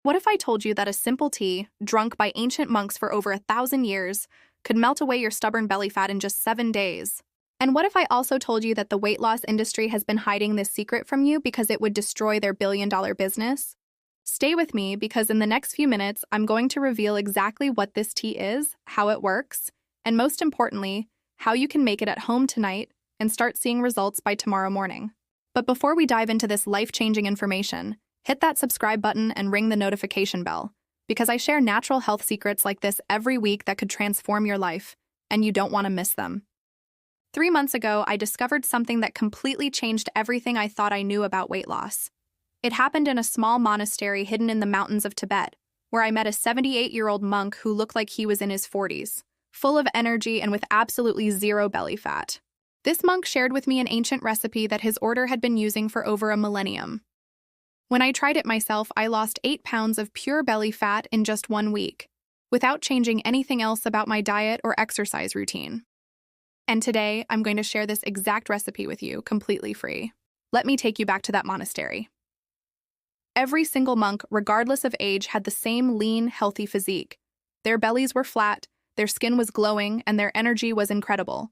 What if I told you that a simple tea, drunk by ancient monks for over 1,000 years, could melt away your stubborn belly fat in just 7 days? And what if I also told you that the weight loss industry has been hiding this secret from you because it would destroy their billion-dollar business? Stay with me because in the next few minutes, I'm going to reveal exactly what this tea is, how it works, and most importantly, how you can make it at home tonight and start seeing results by tomorrow morning. But before we dive into this life-changing information, hit that subscribe button and ring the notification bell, because I share natural health secrets like this every week that could transform your life, and you don't want to miss them. 3 months ago, I discovered something that completely changed everything I thought I knew about weight loss. It happened in a small monastery hidden in the mountains of Tibet, where I met a 78-year-old monk who looked like he was in his 40s, full of energy and with absolutely zero belly fat. This monk shared with me an ancient recipe that his order had been using for over a millennium. When I tried it myself, I lost 8 pounds of pure belly fat in just 1 week, without changing anything else about my diet or exercise routine. And today, I'm going to share this exact recipe with you, completely free. Let me take you back to that monastery. Every single monk, regardless of age, had the same lean, healthy physique. Their bellies were flat, their skin was glowing, and their energy was incredible.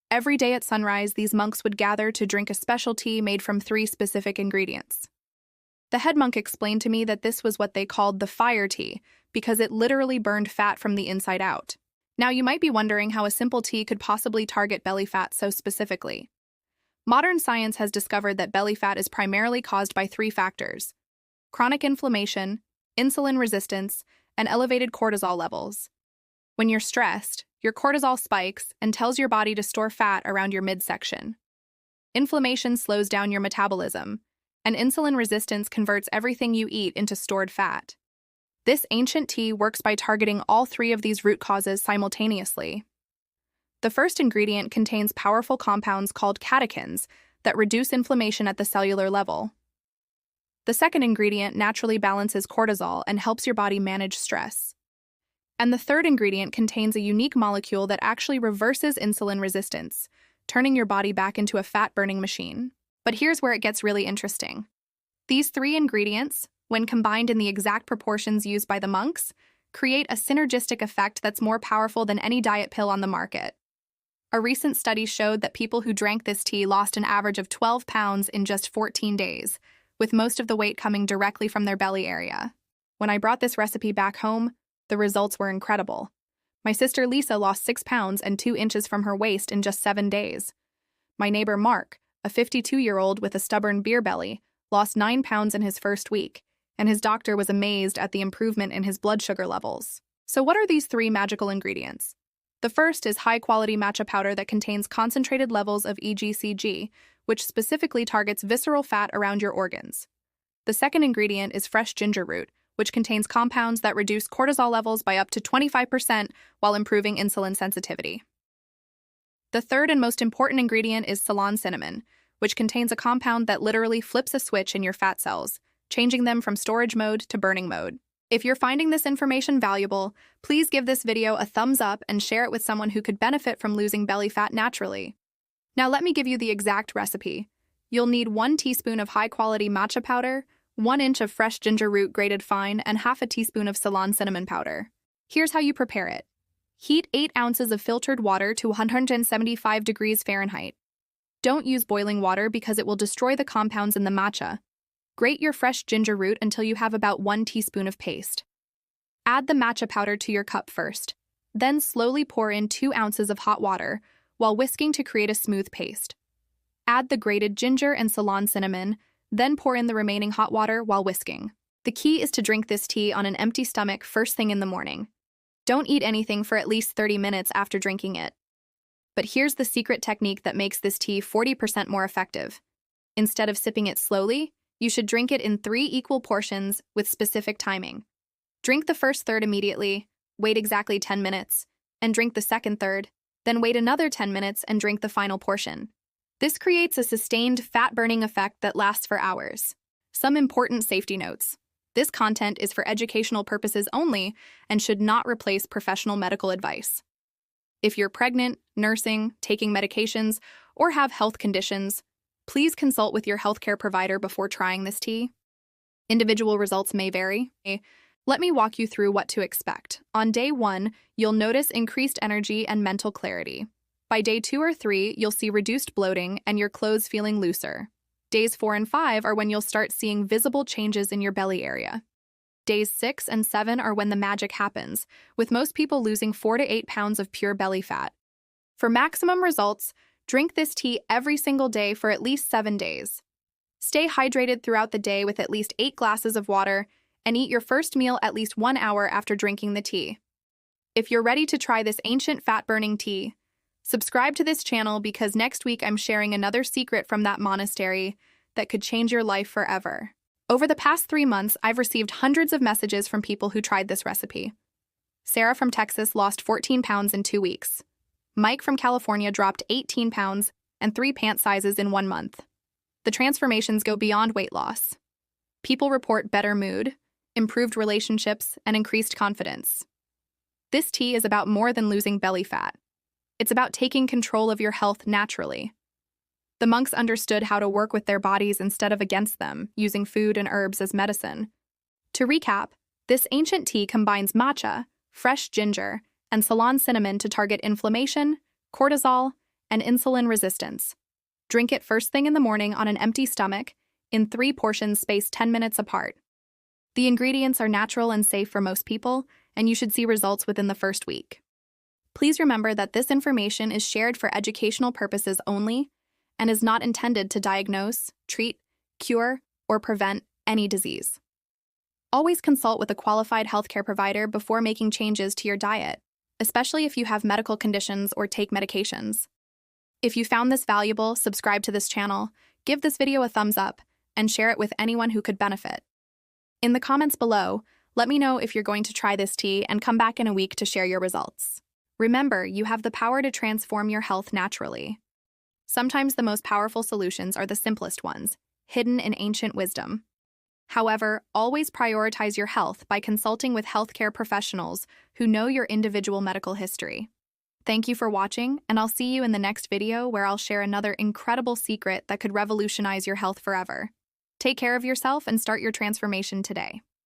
Every day at sunrise, these monks would gather to drink a special tea made from 3 specific ingredients. The head monk explained to me that this was what they called the fire tea, because it literally burned fat from the inside out. Now, you might be wondering how a simple tea could possibly target belly fat so specifically. Modern science has discovered that belly fat is primarily caused by 3 factors: chronic inflammation, insulin resistance, and elevated cortisol levels. When you're stressed, your cortisol spikes and tells your body to store fat around your midsection. Inflammation slows down your metabolism, and insulin resistance converts everything you eat into stored fat. This ancient tea works by targeting all 3 of these root causes simultaneously. The first ingredient contains powerful compounds called catechins that reduce inflammation at the cellular level. The second ingredient naturally balances cortisol and helps your body manage stress. And the third ingredient contains a unique molecule that actually reverses insulin resistance, turning your body back into a fat-burning machine. But here's where it gets really interesting. These 3 ingredients, when combined in the exact proportions used by the monks, create a synergistic effect that's more powerful than any diet pill on the market. A recent study showed that people who drank this tea lost an average of 12 pounds in just 14 days, with most of the weight coming directly from their belly area. When I brought this recipe back home, the results were incredible. My sister Lisa lost 6 pounds and 2 inches from her waist in just 7 days. My neighbor Mark, a 52-year-old with a stubborn beer belly, lost 9 pounds in his first week, and his doctor was amazed at the improvement in his blood sugar levels. So what are these 3 magical ingredients? The first is high-quality matcha powder that contains concentrated levels of EGCG, which specifically targets visceral fat around your organs. The second ingredient is fresh ginger root, which contains compounds that reduce cortisol levels by up to 25% while improving insulin sensitivity. The third and most important ingredient is Ceylon cinnamon, which contains a compound that literally flips a switch in your fat cells, changing them from storage mode to burning mode. If you're finding this information valuable, please give this video a thumbs up and share it with someone who could benefit from losing belly fat naturally. Now let me give you the exact recipe. You'll need 1 teaspoon of high-quality matcha powder, 1 inch of fresh ginger root grated fine, and half a teaspoon of Ceylon cinnamon powder. Here's how you prepare it. Heat 8 ounces of filtered water to 175 degrees Fahrenheit. Don't use boiling water because it will destroy the compounds in the matcha. Grate your fresh ginger root until you have about 1 teaspoon of paste. Add the matcha powder to your cup first. Then slowly pour in 2 ounces of hot water while whisking to create a smooth paste. Add the grated ginger and Ceylon cinnamon, then pour in the remaining hot water while whisking. The key is to drink this tea on an empty stomach first thing in the morning. Don't eat anything for at least 30 minutes after drinking it. But here's the secret technique that makes this tea 40% more effective. Instead of sipping it slowly, you should drink it in 3 equal portions with specific timing. Drink the first third immediately, wait exactly 10 minutes, and drink the second third, then wait another 10 minutes and drink the final portion. This creates a sustained fat-burning effect that lasts for hours. Some important safety notes. This content is for educational purposes only and should not replace professional medical advice. If you're pregnant, nursing, taking medications, or have health conditions, please consult with your healthcare provider before trying this tea. Individual results may vary. Let me walk you through what to expect. On day 1, you'll notice increased energy and mental clarity. By day 2 or 3, you'll see reduced bloating and your clothes feeling looser. Days 4 and 5 are when you'll start seeing visible changes in your belly area. Days 6 and 7 are when the magic happens, with most people losing 4 to 8 pounds of pure belly fat. For maximum results, drink this tea every single day for at least 7 days. Stay hydrated throughout the day with at least 8 glasses of water, and eat your first meal at least 1 hour after drinking the tea. If you're ready to try this ancient fat-burning tea, subscribe to this channel because next week I'm sharing another secret from that monastery that could change your life forever. Over the past 3 months, I've received hundreds of messages from people who tried this recipe. Sarah from Texas lost 14 pounds in 2 weeks. Mike from California dropped 18 pounds and 3 pant sizes in 1 month. The transformations go beyond weight loss. People report better mood, improved relationships, and increased confidence. This tea is about more than losing belly fat. It's about taking control of your health naturally. The monks understood how to work with their bodies instead of against them, using food and herbs as medicine. To recap, this ancient tea combines matcha, fresh ginger, and Ceylon cinnamon to target inflammation, cortisol, and insulin resistance. Drink it first thing in the morning on an empty stomach, in 3 portions spaced 10 minutes apart. The ingredients are natural and safe for most people, and you should see results within the first week. Please remember that this information is shared for educational purposes only and is not intended to diagnose, treat, cure, or prevent any disease. Always consult with a qualified healthcare provider before making changes to your diet, especially if you have medical conditions or take medications. If you found this valuable, subscribe to this channel, give this video a thumbs up, and share it with anyone who could benefit. In the comments below, let me know if you're going to try this tea and come back in a week to share your results. Remember, you have the power to transform your health naturally. Sometimes the most powerful solutions are the simplest ones, hidden in ancient wisdom. However, always prioritize your health by consulting with healthcare professionals who know your individual medical history. Thank you for watching, and I'll see you in the next video where I'll share another incredible secret that could revolutionize your health forever. Take care of yourself and start your transformation today.